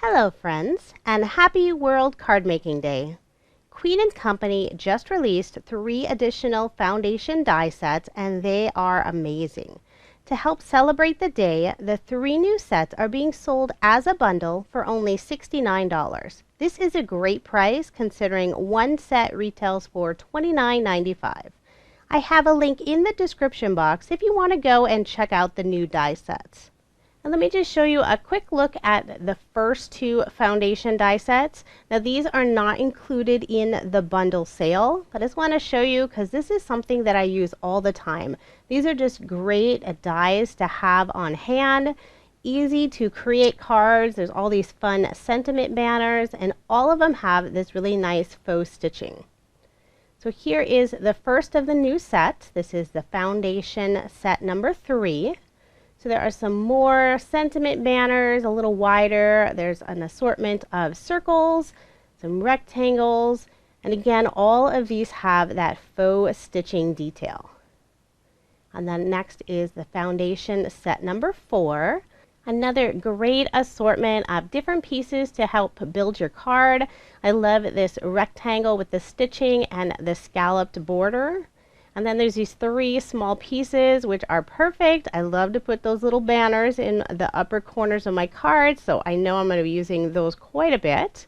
Hello friends, and happy World Card Making Day! Queen & Company just released 3 additional foundation die sets and they are amazing. To help celebrate the day, the 3 new sets are being sold as a bundle for only $69. This is a great price considering one set retails for $29.95. I have a link in the description box if you want to go and check out the new die sets. And let me just show you a quick look at the first 2 foundation die sets. Now these are not included in the bundle sale, but I just want to show you because this is something that I use all the time. These are just great dies to have on hand, easy to create cards. There's all these fun sentiment banners and all of them have this really nice faux stitching. So here is the first of the new set. This is the foundation set number 3. So there are some more sentiment banners, a little wider. There's an assortment of circles, some rectangles, and again, all of these have that faux stitching detail. And then next is the foundation set number 4. Another great assortment of different pieces to help build your card. I love this rectangle with the stitching and the scalloped border. And then there's these 3 small pieces which are perfect. I love to put those little banners in the upper corners of my cards, so I know I'm going to be using those quite a bit.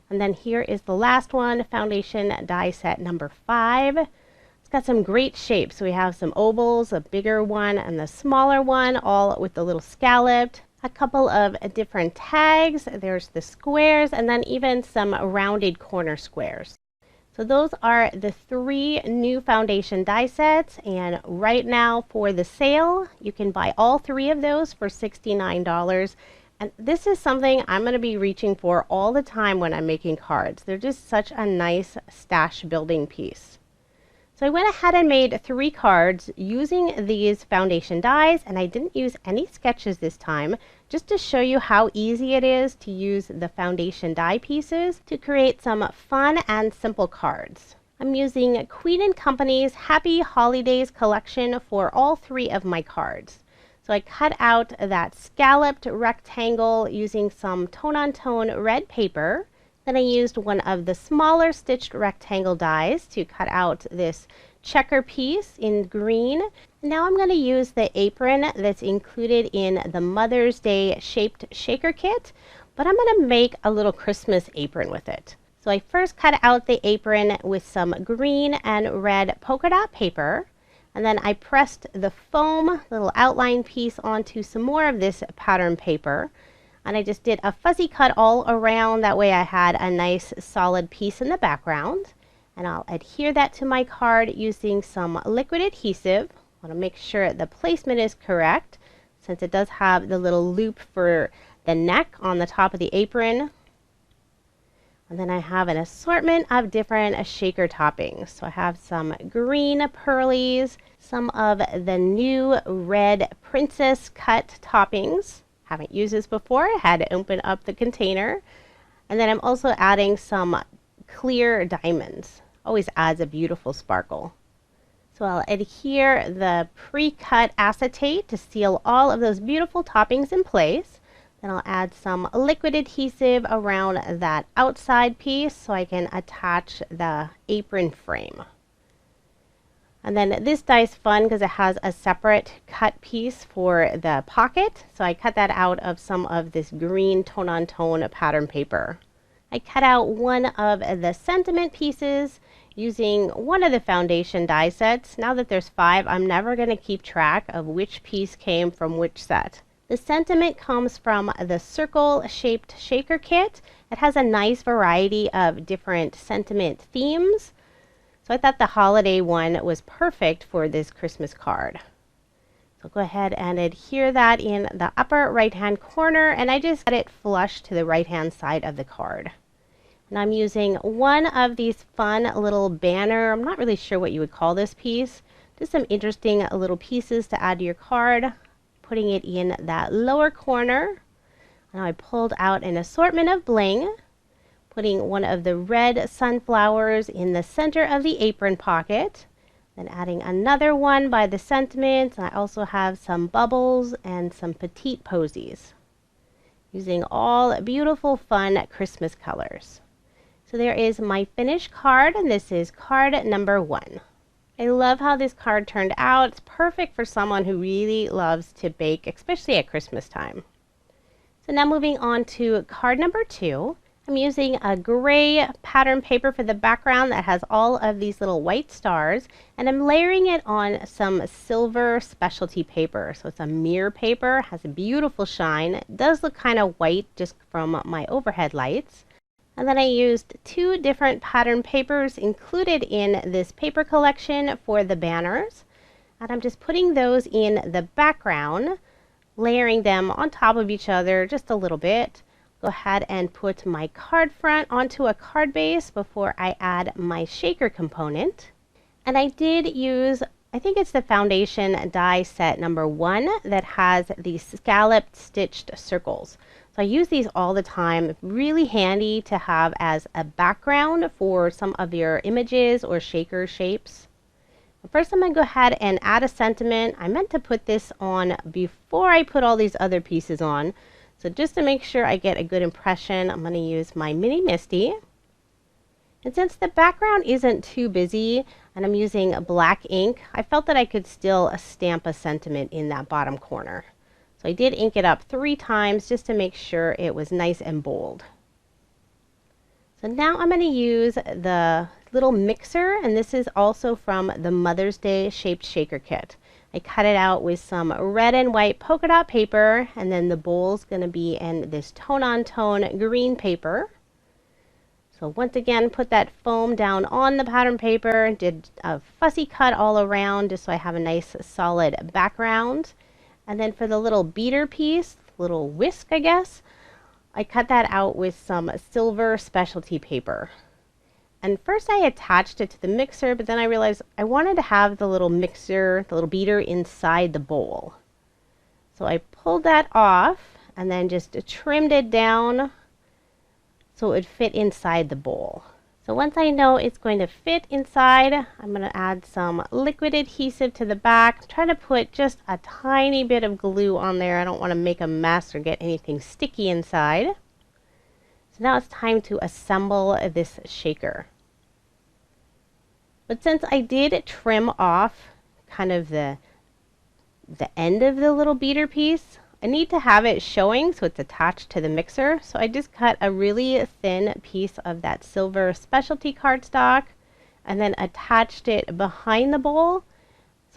And then here is the last one, foundation die set number 5. It's got some great shapes. So we have some ovals, a bigger one and the smaller one, all with the little scalloped. A couple of different tags. There's the squares and then even some rounded corner squares. So those are the 3 new foundation die sets, and right now for the sale you can buy all 3 of those for $69. And this is something I'm going to be reaching for all the time when I'm making cards. They're just such a nice stash building piece. So I went ahead and made 3 cards using these foundation dies, and I didn't use any sketches this time, just to show you how easy it is to use the foundation die pieces to create some fun and simple cards. I'm using Queen & Company's Happy Holidays collection for all 3 of my cards. So I cut out that scalloped rectangle using some tone-on-tone red paper. Then I used one of the smaller stitched rectangle dies to cut out this checker piece in green. Now I'm going to use the apron that's included in the Mother's Day shaped shaker kit, but I'm going to make a little Christmas apron with it. So I first cut out the apron with some green and red polka dot paper, and then I pressed the foam little outline piece onto some more of this pattern paper. And I just did a fuzzy cut all around, that way I had a nice solid piece in the background. And I'll adhere that to my card using some liquid adhesive. I want to make sure the placement is correct since it does have the little loop for the neck on the top of the apron. And then I have an assortment of different shaker toppings. So I have some green pearlies, some of the new red princess cut toppings. Haven't used this before. I had to open up the container. And then I'm also adding some clear diamonds. Always adds a beautiful sparkle. So I'll adhere the pre-cut acetate to seal all of those beautiful toppings in place. Then I'll add some liquid adhesive around that outside piece so I can attach the apron frame. And then this die is fun because it has a separate cut piece for the pocket. So I cut that out of some of this green tone-on-tone pattern paper. I cut out one of the sentiment pieces using one of the foundation die sets. Now that there's 5, I'm never going to keep track of which piece came from which set. The sentiment comes from the circle-shaped shaker kit. It has a nice variety of different sentiment themes. So I thought the holiday one was perfect for this Christmas card. So go ahead and adhere that in the upper right-hand corner, and I just got it flush to the right-hand side of the card. And I'm using one of these fun little banner, I'm not really sure what you would call this piece, just some interesting little pieces to add to your card, putting it in that lower corner. Now I pulled out an assortment of bling, putting one of the red sunflowers in the center of the apron pocket, then adding another one by the sentiment. I also have some bubbles and some petite posies. using all beautiful, fun Christmas colors. So there is my finished card, and this is card number 1. I love how this card turned out. It's perfect for someone who really loves to bake, especially at Christmas time. So now moving on to card number 2. I'm using a gray pattern paper for the background that has all of these little white stars, and I'm layering it on some silver specialty paper. So it's a mirror paper, has a beautiful shine. It does look kind of white just from my overhead lights. And then I used 2 different pattern papers included in this paper collection for the banners. And I'm just putting those in the background, layering them on top of each other just a little bit. Go ahead and put my card front onto a card base before I add my shaker component. And I did use, I think it's the foundation die set number 1 that has these scalloped stitched circles. So I use these all the time. Really handy to have as a background for some of your images or shaker shapes. First I'm going to go ahead and add a sentiment. I meant to put this on before I put all these other pieces on. So just to make sure I get a good impression, I'm going to use my Mini Misty. And since the background isn't too busy and I'm using black ink, I felt that I could still stamp a sentiment in that bottom corner. So I did ink it up 3 times just to make sure it was nice and bold. So now I'm going to use the little mixer, and this is also from the Mother's Day shaped shaker kit. I cut it out with some red and white polka dot paper, and then the bowl's going to be in this tone-on-tone green paper. So once again, put that foam down on the pattern paper, did a fussy cut all around just so I have a nice solid background. And then for the little beater piece, little whisk I guess, I cut that out with some silver specialty paper. And first I attached it to the mixer, but then I realized I wanted to have the little mixer, the little beater inside the bowl. So I pulled that off and then just trimmed it down so it would fit inside the bowl. So once I know it's going to fit inside, I'm going to add some liquid adhesive to the back. I'm trying to put just a tiny bit of glue on there. I don't want to make a mess or get anything sticky inside. So now it's time to assemble this shaker. But since I did trim off kind of the end of the little beater piece, I need to have it showing so it's attached to the mixer. So I just cut a really thin piece of that silver specialty cardstock and then attached it behind the bowl.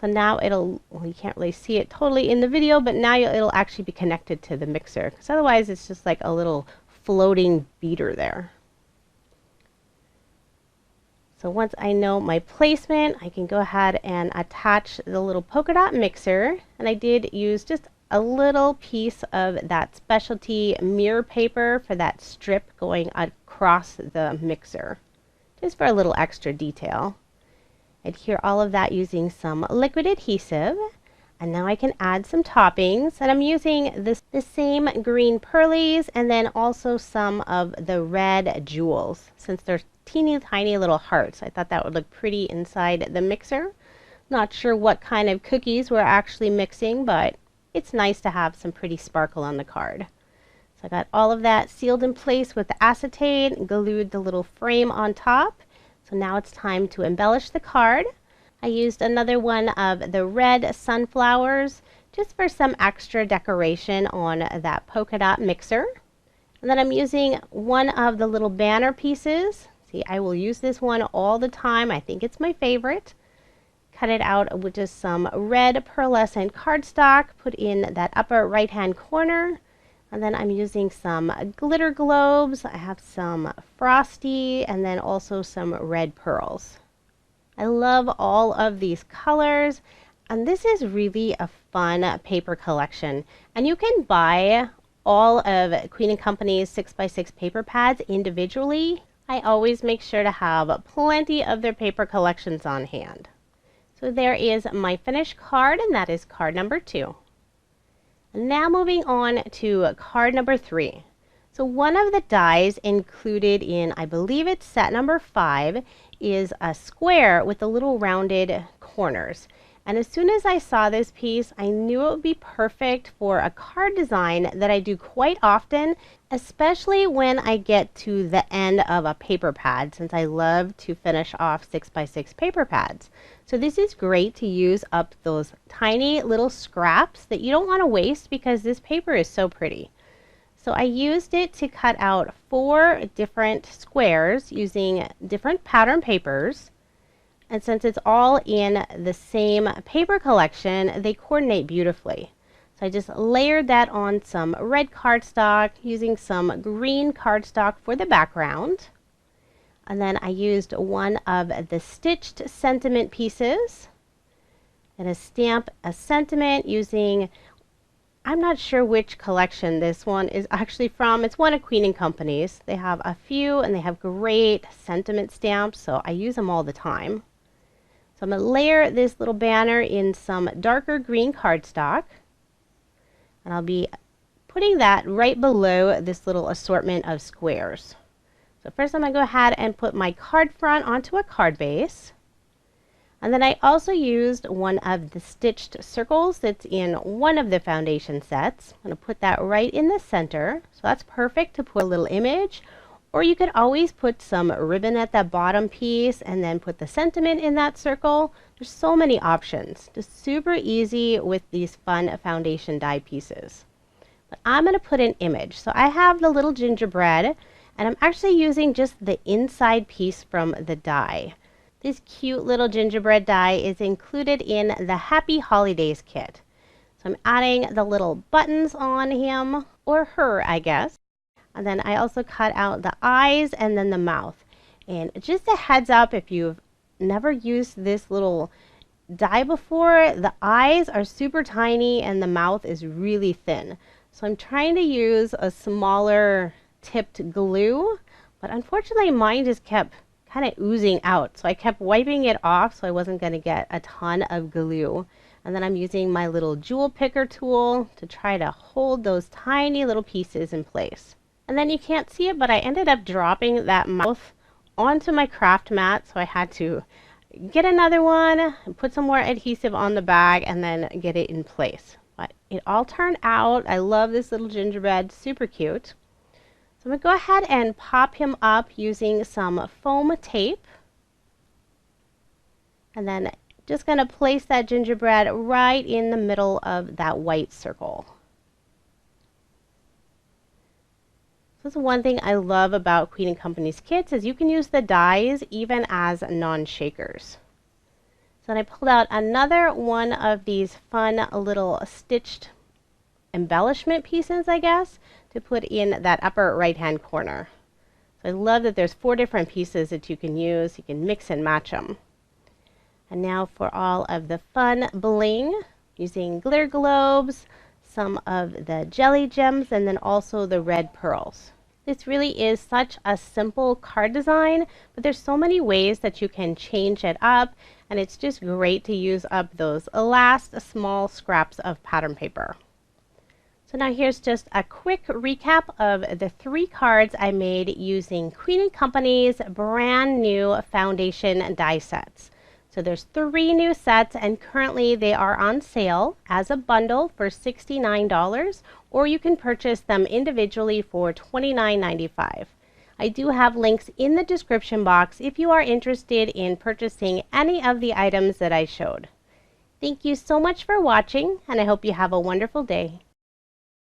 So now it'll, well, you can't really see it totally in the video, but now it'll actually be connected to the mixer, because otherwise it's just like a little floating beater there. So once I know my placement, I can go ahead and attach the little polka dot mixer. And I did use just a little piece of that specialty mirror paper for that strip going across the mixer, just for a little extra detail. Adhere all of that using some liquid adhesive. And now I can add some toppings, and I'm using the same green pearlies and then also some of the red jewels. Since they're teeny tiny little hearts, I thought that would look pretty inside the mixer. Not sure what kind of cookies we're actually mixing, but it's nice to have some pretty sparkle on the card. So I got all of that sealed in place with the acetate, glued the little frame on top. So now it's time to embellish the card. I used another one of the red sunflowers just for some extra decoration on that polka dot mixer. And then I'm using one of the little banner pieces. See, I will use this one all the time. I think it's my favorite. Cut it out with just some red pearlescent cardstock, put in that upper right hand corner. And then I'm using some glitter globes. I have some frosty and then also some red pearls. I love all of these colors, and this is really a fun paper collection. And you can buy all of Queen & Company's 6x6 paper pads individually. I always make sure to have plenty of their paper collections on hand. So there is my finished card, and that is card number 2. Now moving on to card number 3. So one of the dies included in, I believe it's set number 5, is a square with the little rounded corners. And as soon as I saw this piece, I knew it would be perfect for a card design that I do quite often, especially when I get to the end of a paper pad, since I love to finish off 6x6 paper pads. So this is great to use up those tiny little scraps that you don't want to waste because this paper is so pretty. So I used it to cut out 4 different squares using different pattern papers. And since it's all in the same paper collection, they coordinate beautifully. So I just layered that on some red cardstock using some green cardstock for the background. And then I used one of the stitched sentiment pieces. I'm going to stamp a sentiment using, I'm not sure which collection this one is actually from. It's one of Queen & Company's. They have a few and they have great sentiment stamps, so I use them all the time. So I'm going to layer this little banner in some darker green cardstock. And I'll be putting that right below this little assortment of squares. So first I'm going to go ahead and put my card front onto a card base. And then I also used one of the stitched circles that's in one of the foundation sets. I'm going to put that right in the center. So that's perfect to put a little image. Or you could always put some ribbon at that bottom piece and then put the sentiment in that circle. There's so many options. Just super easy with these fun foundation die pieces. But I'm going to put an image. So I have the little gingerbread and I'm actually using just the inside piece from the die. This cute little gingerbread die is included in the Happy Holidays kit. So I'm adding the little buttons on him, or her, I guess. And then I also cut out the eyes and then the mouth. And just a heads up, if you've never used this little die before, the eyes are super tiny and the mouth is really thin. So I'm trying to use a smaller tipped glue, but unfortunately mine just kept kind of oozing out. So I kept wiping it off so I wasn't going to get a ton of glue. And then I'm using my little jewel picker tool to try to hold those tiny little pieces in place. And then you can't see it, but I ended up dropping that mouth onto my craft mat, so I had to get another one and put some more adhesive on the bag and then get it in place. But it all turned out. I love this little gingerbread, super cute. So I'm going to go ahead and pop him up using some foam tape. And then just going to place that gingerbread right in the middle of that white circle. This is one thing I love about Queen & Company's kits is you can use the dies even as non-shakers. So then I pulled out another one of these fun little stitched embellishment pieces, I guess, to put in that upper right-hand corner. So I love that there's 4 different pieces that you can use. You can mix and match them. And now for all of the fun bling, using glitter globes, some of the jelly gems, and then also the red pearls. This really is such a simple card design, but there's so many ways that you can change it up, and it's just great to use up those last small scraps of pattern paper. So now here's just a quick recap of the 3 cards I made using Queen & Company's brand new foundation die sets. So there's 3 new sets, and currently they are on sale as a bundle for $69, or you can purchase them individually for $29.95. I do have links in the description box if you are interested in purchasing any of the items that I showed. Thank you so much for watching, and I hope you have a wonderful day.